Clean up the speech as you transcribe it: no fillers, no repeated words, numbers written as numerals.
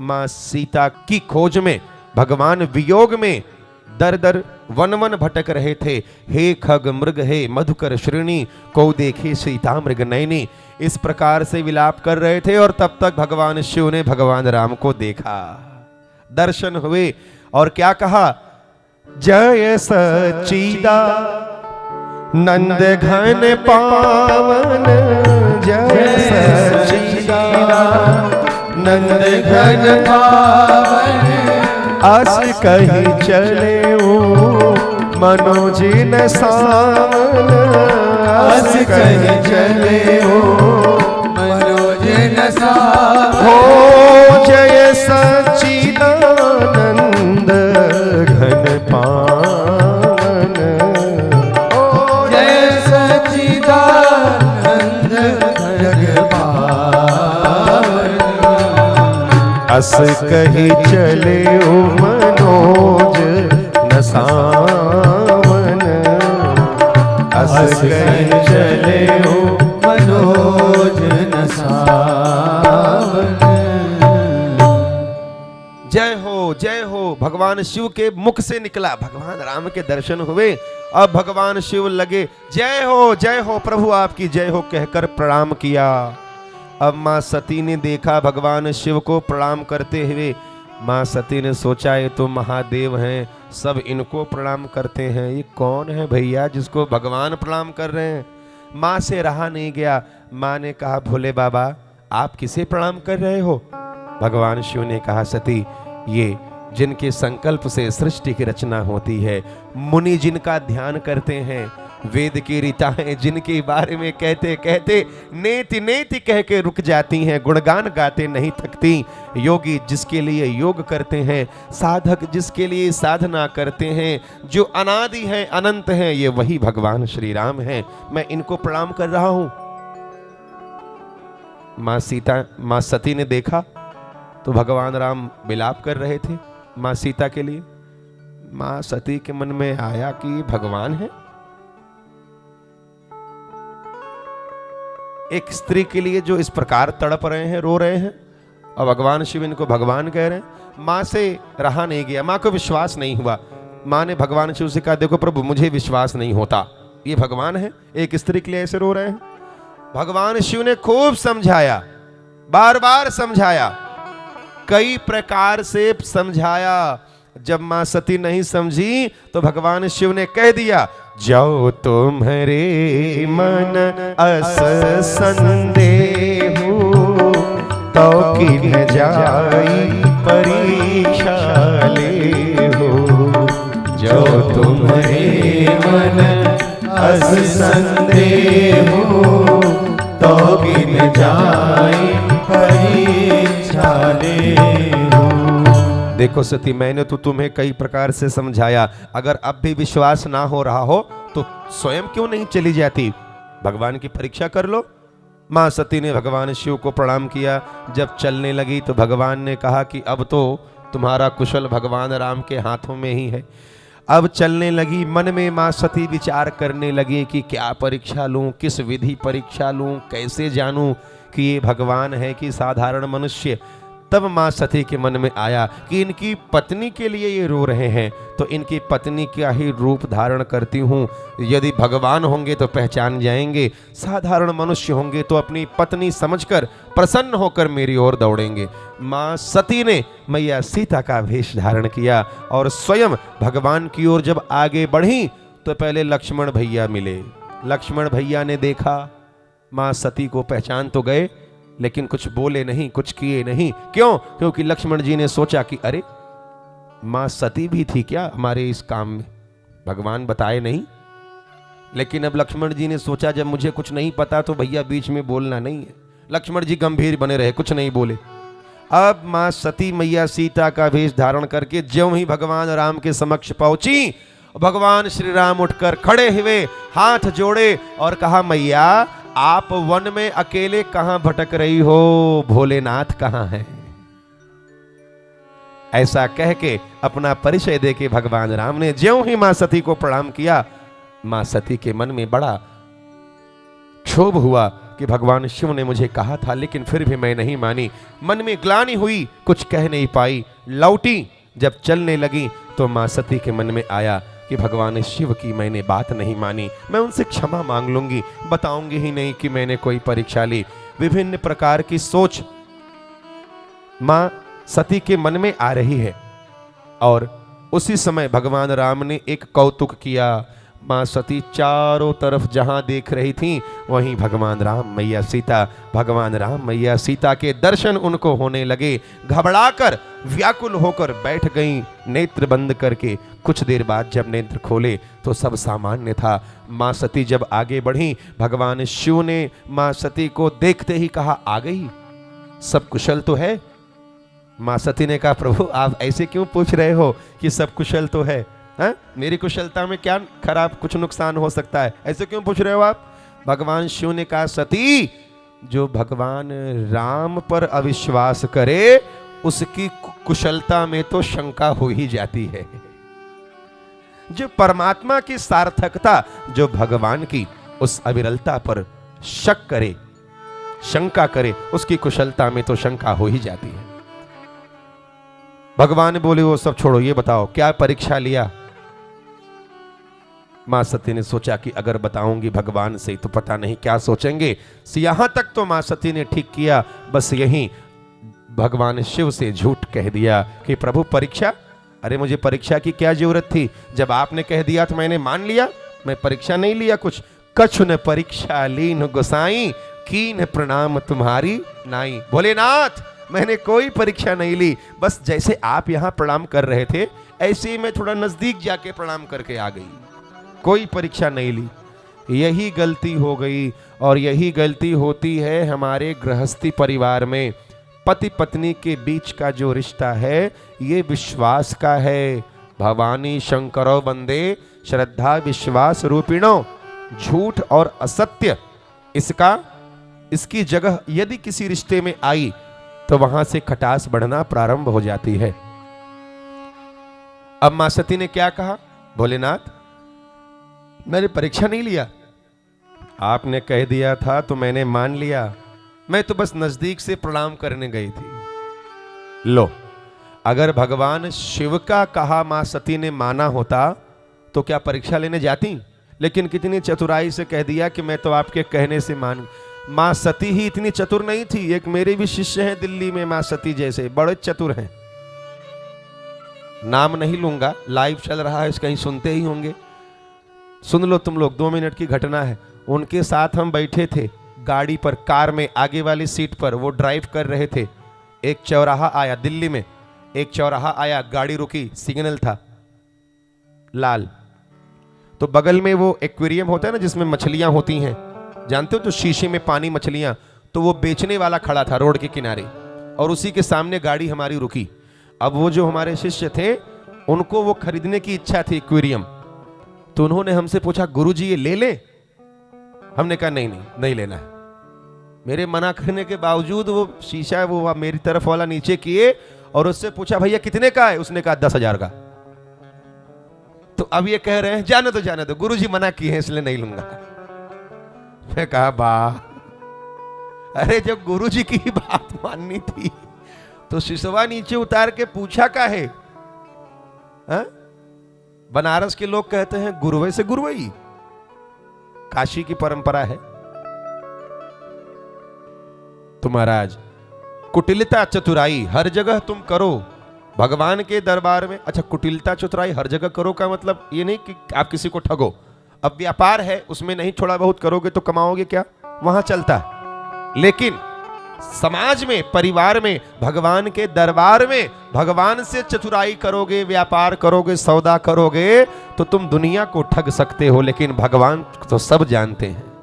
मां सीता की खोज में, भगवान वियोग में दर दर वन वन भटक रहे थे। हे खग मृग हे मधुकर श्रेणी, को देखे सीता मृग नयनी, इस प्रकार से विलाप कर रहे थे। और तब तक भगवान शिव ने भगवान राम को देखा, दर्शन हुए और क्या कहा, जय सच्चिदा नंद घन पावन, जय सच्चिदा नंद घन पावन, अस कही चले मनोजिन सावन, अस कही चले मनोजिन सावन। हो जय सच्चिदानंद घन पावन, हो जय सच्चिदानंद घन पावन, अस कही चले मनोज न सावन, अस कही चले मनोज न सावन। जय हो भगवान शिव के मुख से निकला, भगवान राम के दर्शन हुए। अब भगवान शिव लगे जय हो प्रभु आपकी जय हो कहकर प्रणाम किया। अब मां सती ने देखा भगवान शिव को प्रणाम करते हुए। मां सती ने सोचा ये तो महादेव हैं, सब इनको प्रणाम करते हैं, ये कौन है भैया जिसको भगवान प्रणाम कर रहे हैं। मां से रहा नहीं गया, मां ने कहा भोले बाबा आप किसे प्रणाम कर रहे हो। भगवान शिव ने कहा सती ये जिनके संकल्प से सृष्टि की रचना होती है, मुनि जिनका ध्यान करते हैं, वेद की रीताएं जिनके बारे में कहते कहते नेति नेति कह के रुक जाती हैं, गुणगान गाते नहीं थकती, योगी जिसके लिए योग करते हैं, साधक जिसके लिए साधना करते हैं, जो अनादि हैं अनंत हैं, ये वही भगवान श्री राम हैं। मैं इनको प्रणाम कर रहा हूं। मां सती ने देखा तो भगवान राम विलाप कर रहे थे मां सीता के लिए। मां सती के मन में आया कि भगवान है, एक स्त्री के लिए जो इस प्रकार तड़प रहे हैं, रो रहे हैं, और भगवान शिव इनको भगवान कह रहे हैं। मां से रहा नहीं गया, मां को विश्वास नहीं हुआ। मां ने भगवान शिव से कहा देखो प्रभु मुझे विश्वास नहीं होता, ये भगवान है, एक स्त्री के लिए ऐसे रो रहे हैं। भगवान शिव ने खूब समझाया, बार बार समझाया, कई प्रकार से समझाया। जब मां सती नहीं समझी तो भगवान शिव ने कह दिया जो तुम्हारे मन अस संदेह तो किन जाई परीक्षा ले हो। जो तुम्हारे मन अस संदेह तो किन जाई परीक्षा ले हो। देखो सती मैंने तो तुम्हें कई प्रकार से समझाया, अगर अब भी विश्वास ना हो रहा हो तो स्वयं क्यों नहीं चली जाती, भगवान की परीक्षा कर लो। मां सती ने भगवान शिव को प्रणाम किया। जब चलने लगी तो भगवान ने कहा कि अब तो तुम्हारा कुशल भगवान राम के हाथों में ही है। अब चलने लगी, मन में मां सती विचार करने लगी कि क्या परीक्षा लूं, किस विधि परीक्षा लूं, कैसे जानूं कि ये भगवान है कि साधारण मनुष्य। तब मां सती के मन में आया कि इनकी पत्नी के लिए ये रो रहे हैं, तो इनकी पत्नी का ही रूप धारण करती हूँ। यदि भगवान होंगे तो पहचान जाएंगे, साधारण मनुष्य होंगे तो अपनी पत्नी समझकर प्रसन्न होकर मेरी ओर दौड़ेंगे। मां सती ने मैया सीता का वेश धारण किया और स्वयं भगवान की ओर जब आगे बढ़ी तो पहले लक्ष्मण भैया मिले। लक्ष्मण भैया ने देखा, मां सती को पहचान तो गए लेकिन कुछ बोले नहीं, कुछ किए नहीं। क्यों? क्योंकि लक्ष्मण जी ने सोचा कि अरे मां सती भी थी क्या हमारे इस काम में, भगवान बताए नहीं। लेकिन अब लक्ष्मण जी ने सोचा जब मुझे कुछ नहीं पता तो भैया बीच में बोलना नहीं है। लक्ष्मण जी गंभीर बने रहे, कुछ नहीं बोले। अब मां सती मैया सीता का वेश धारण करके ज्यों ही भगवान राम के समक्ष पहुंची, भगवान श्री राम उठकर खड़े हुए, हाथ जोड़े और कहा मैया आप वन में अकेले कहां भटक रही हो, भोलेनाथ कहां है। ऐसा कह के अपना परिचय देके भगवान राम ने ज्यों ही मां सती को प्रणाम किया, मां सती के मन में बड़ा क्षोभ हुआ। कि भगवान शिव ने मुझे कहा था, लेकिन फिर भी मैं नहीं मानी। मन में ग्लानि हुई, कुछ कह नहीं पाई। लौटी, जब चलने लगी तो मां सती के मन में आया कि भगवान शिव की मैंने बात नहीं मानी, मैं उनसे क्षमा मांग लूंगी, बताऊंगी ही नहीं कि मैंने कोई परीक्षा ली। विभिन्न प्रकार की सोच मां सती के मन में आ रही है। और उसी समय भगवान राम ने एक कौतुक किया। मां सती चारों तरफ जहां देख रही थी, वहीं भगवान राम मैया सीता के दर्शन उनको होने लगे। घबराकर व्याकुल होकर बैठ गईं, नेत्र बंद करके। कुछ देर बाद जब नेत्र खोले तो सब सामान्य था। मां सती जब आगे बढ़ी, भगवान शिव ने मां सती को देखते ही कहा, आ गई, सब कुशल तो है? मां सती ने कहा, प्रभु आप ऐसे क्यों पूछ रहे हो कि सब कुशल तो है? मेरी कुशलता में क्या खराब, कुछ नुकसान हो सकता है, ऐसे क्यों पूछ रहे हो आप? भगवान शिव ने कहा, सती, जो भगवान राम पर अविश्वास करे उसकी कुशलता में तो शंका हो ही जाती है। जो परमात्मा की सार्थकता, जो भगवान की उस अविरलता पर शक करे, शंका करे, उसकी कुशलता में तो शंका हो ही जाती है। भगवान बोले, वो सब छोड़ो, ये बताओ क्या परीक्षा लिया? मां सती ने सोचा कि अगर बताऊंगी भगवान से तो पता नहीं क्या सोचेंगे। यहां तक तो मां सती ने ठीक किया, बस यहीं भगवान शिव से झूठ कह दिया कि प्रभु परीक्षा, अरे मुझे परीक्षा की क्या जरूरत थी? जब आपने कह दिया तो मैंने मान लिया, मैं परीक्षा नहीं लिया कुछ। कछु न परीक्षा लीन गोसाई, कीन प्रणाम तुम्हारी नाई। भोलेनाथ, मैंने कोई परीक्षा नहीं ली, बस जैसे आप यहां प्रणाम कर रहे थे ऐसे ही मैं थोड़ा नजदीक जाके प्रणाम करके आ गई, कोई परीक्षा नहीं ली। यही गलती हो गई, और यही गलती होती है हमारे गृहस्थी परिवार में। पति पत्नी के बीच का जो रिश्ता है ये विश्वास का है। भवानी शंकरो वंदे श्रद्धा विश्वास रूपिणो। झूठ और असत्य इसकी जगह यदि किसी रिश्ते में आई तो वहां से खटास बढ़ना प्रारंभ हो जाती है। अब मां सती ने क्या कहा, भोलेनाथ मैंने परीक्षा नहीं लिया, आपने कह दिया था तो मैंने मान लिया, मैं तो बस नजदीक से प्रणाम करने गई थी। लो, अगर भगवान शिव का कहा मां सती ने माना होता तो क्या परीक्षा लेने जाती? लेकिन कितनी चतुराई से कह दिया कि मैं तो आपके कहने से मान। मां सती ही इतनी चतुर नहीं थी, एक मेरे भी शिष्य हैं दिल्ली में मां सती जैसे, बड़े चतुर हैं। नाम नहीं लूंगा, लाइव चल रहा है, कहीं सुनते ही होंगे, सुन लो तुम लोग, 2 मिनट की घटना है। उनके साथ हम बैठे थे गाड़ी पर, कार में आगे वाली सीट पर, वो ड्राइव कर रहे थे। एक चौराहा आया दिल्ली में, एक चौराहा आया, गाड़ी रुकी, सिग्नल था लाल, तो बगल में वो एक्वेरियम होता है ना जिसमें मछलियां होती हैं, जानते हो, तो शीशे में पानी मछलियां, तो वो बेचने वाला खड़ा था रोड के किनारे, और उसी के सामने गाड़ी हमारी रुकी। अब वो जो हमारे शिष्य थे उनको वो खरीदने की इच्छा थी एक्वेरियम, तो उन्होंने हमसे पूछा, गुरुजी ये ले ले? हमने कहा नहीं लेना है। मेरे मना करने के बावजूद वो शीशा वो मेरी तरफ वाला नीचे किए और उससे पूछा, भैया कितने का है? उसने कहा 10,000 का। तो अब ये कह रहे हैं जाने दो, गुरुजी मना किए हैं इसलिए नहीं लूंगा। मैं कहा वाह, अरे जब गुरुजी की बात माननी थी तो शिशवा नीचे उतार के पूछा का है? बनारस के लोग कहते हैं गुरुवे से गुरुवई, काशी की परंपरा है। तो महाराज, कुटिलता चतुराई हर जगह तुम करो भगवान के दरबार में। अच्छा, कुटिलता चतुराई हर जगह करो का मतलब ये नहीं कि आप किसी को ठगो। अब व्यापार है, उसमें नहीं थोड़ा बहुत करोगे तो कमाओगे क्या, वहां चलता है। लेकिन समाज में, परिवार में, भगवान के दरबार में भगवान से चतुराई करोगे, व्यापार करोगे, सौदा करोगे तो तुम दुनिया को ठग सकते हो, लेकिन भगवान तो सब जानते हैं।